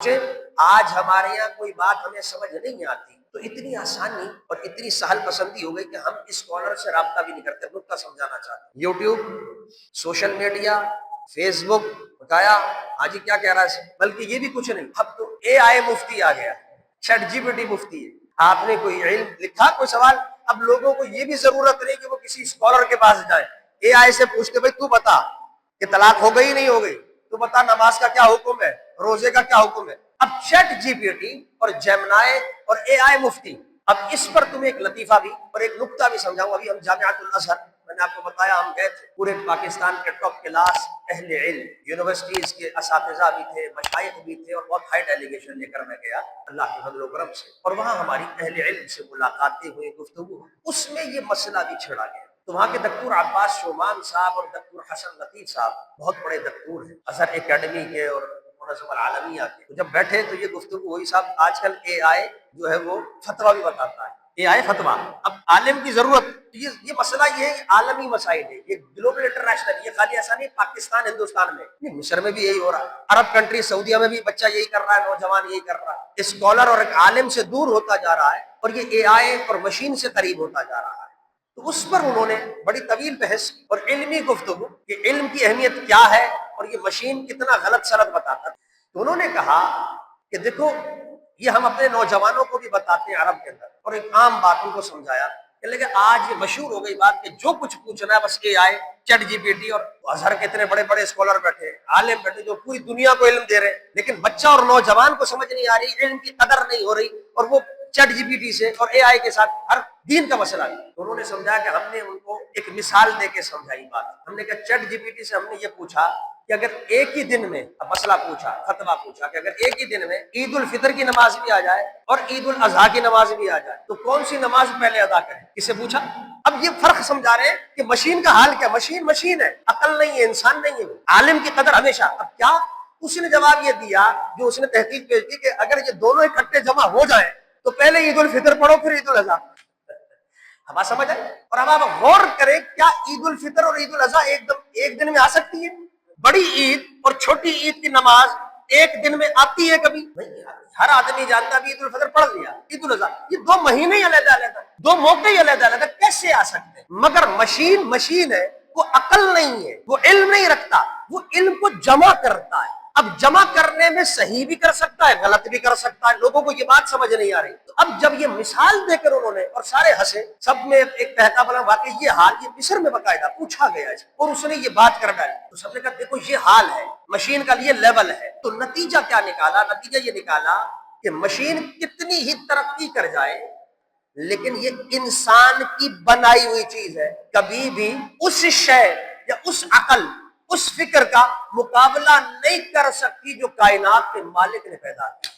آج ہمارے یہاں کوئی بات ہمیں سمجھ نہیں آتی تو اتنی آسانی اور اتنی سہل پسندی ہو گئی کہ ہم اسکالر سے رابطہ بھی نہیں کرتے، نقطہ سمجھانا چاہتے ہیں۔ یوٹیوب، سوشل میڈیا، فیس بک بتایا حاجی کیا کہہ رہا ہے، بلکہ یہ بھی کچھ نہیں، اب تو اے آئی مفتی آ گیا، چیٹ جی پی ٹی مفتی ہے۔ آپ نے کوئی علم لکھا، کوئی سوال، اب لوگوں کو یہ بھی ضرورت نہیں کہ وہ کسی اسکالر کے پاس جائے، اے آئی سے پوچھتے بھائی تو بتا کہ طلاق ہو گئی نہیں ہو گئی، تو بتا نماز کا کیا حکم ہے، روزے کا کیا حکم ہے۔ اب چیٹ جی پی ٹی اور جیمنائی اور اے آئی مفتی، اب اس پر تمہیں ایک لطیفہ بھی اور ایک نکتہ بھی سمجھاؤں۔ ابھی ہم جامعۃ الازہر، میں نے آپ کو بتایا ہم گئے تھے، پورے پاکستان کے ٹاپ کلاس اہل علم، یونیورسٹیز کے اساتذہ بھی تھے، مشائخ بھی تھے، اور بہت ہائی ڈیلیگیشن لے کر میں گیا اللہ کے فضل و کرم سے، اور وہاں ہماری اہل علم سے ملاقاتیں ہوئی، گفتگو، اس میں یہ مسئلہ بھی چھڑا گیا۔ تو وہاں کے دکتور عباس شومان صاحب اور دکتور حسن لطیف صاحب بہت بڑے دکتور ہیں، ازہر اکیڈمی کے اور منظم العالمیہ کے، تو جب بیٹھے تو یہ گفتگو ہوئی، صاحب آج کل اے آئی جو ہے وہ فتویٰ بھی بتاتا ہے، اے آئی فتویٰ۔ اب عالم کی ضرورت، یہ مسئلہ یہ ہے، عالمی مسائل ہے، یہ گلوبل انٹرنیشنل، یہ خالی ایسا نہیں پاکستان ہندوستان میں، مصر میں بھی یہی ہو رہا ہے، عرب کنٹری سعودیہ میں بھی بچہ یہی کر رہا ہے، نوجوان یہی کر رہا ہے، اسکالر اور ایک عالم سے دور ہوتا جا رہا ہے، اور یہ اے آئی اور مشین سے قریب ہوتا جا رہا ہے۔ تو اس پر انہوں نے بڑی طویل بحث اور علمی گفتگو کہ علم کی اہمیت کیا ہے اور یہ مشین کتنا غلط سلط بتاتا ہے۔ تو انہوں نے کہا کہ دیکھو یہ ہم اپنے نوجوانوں کو بھی بتاتے ہیں عرب کے اندر، اور ایک عام بات ان کو سمجھایا کہ لیکن آج یہ مشہور ہو گئی بات کہ جو کچھ پوچھنا ہے بس اے آئی، چیٹ جی پی ٹی، اور ازہر کے اتنے بڑے بڑے اسکالر بیٹھے، عالم بیٹھے جو پوری دنیا کو علم دے رہے ہیں، لیکن بچہ اور نوجوان کو سمجھ نہیں آ رہی، علم کی قدر نہیں ہو رہی، اور وہ چیٹ جی پی ٹی سے اور اے آئی کے ساتھ ہر دین کا مسئلہ ہے۔ تو انہوں نے سمجھا کہ ہم نے ان کو ایک مثال دے کے سمجھائی بات۔ ہم نے کہا چیٹ جی پی ٹی سے ہم نے یہ پوچھا کہ اگر ایک ہی دن میں، مسئلہ پوچھا، فتویٰ پوچھا کہ اگر ایک ہی دن میں عید الفطر کی نماز بھی آ جائے اور عید الاضحیٰ کی نماز بھی آ جائے تو کون سی نماز پہلے ادا کریں؟ کسے پوچھا؟ اب یہ فرق سمجھا رہے ہیں کہ مشین کا حال کیا، مشین ہے، عقل نہیں ہے، انسان نہیں ہے، عالم کی قدر ہمیشہ۔ اب کیا اس نے جواب یہ دیا جو اس نے تحقیق پیش کی کہ اگر یہ دونوں اکٹھے جمع ہو جائیں تو پہلے عید الفطر پڑھو پھر عید الاضحیٰ۔ اب آپ سمجھ آئے؟ اور اب آپ غور کریں، کیا عید الفطر اور عید الاضحیٰ ایک دن میں آ سکتی ہے؟ بڑی عید اور چھوٹی عید کی نماز ایک دن میں آتی ہے کبھی؟ نہیں آتی۔ ہر آدمی جانتا ہے عید الفطر پڑھ لیا، عید الاضحیٰ، یہ دو مہینے ہی علیحدہ علیحدہ، دو موقع ہی علیحدہ علیحدہ، کیسے آ سکتے ہیں؟ مگر مشین ہے، وہ عقل نہیں ہے، وہ علم نہیں رکھتا، وہ علم کو جمع کرتا ہے۔ اب جمع کرنے میں صحیح بھی کر سکتا ہے، غلط بھی کر سکتا ہے، لوگوں کو یہ بات سمجھ نہیں آ رہی۔ تو اب جب یہ مثال دے کر انہوں نے، اور سارے ہنسے، سب میں ایک کہتا بنا واقعی یہ حال، یہ مصر میں باقاعدہ پوچھا گیا ہے اور اس نے یہ بات کر ڈالی، تو سب نے کہا دیکھو یہ حال ہے، مشین کا یہ لیول ہے۔ تو نتیجہ کیا نکالا؟ نتیجہ یہ نکالا کہ مشین کتنی ہی ترقی کر جائے لیکن یہ انسان کی بنائی ہوئی چیز ہے، کبھی بھی اس شے یا اس عقل، اس فکر کا مقابلہ نہیں کر سکتی جو کائنات کے مالک نے پیدا کی۔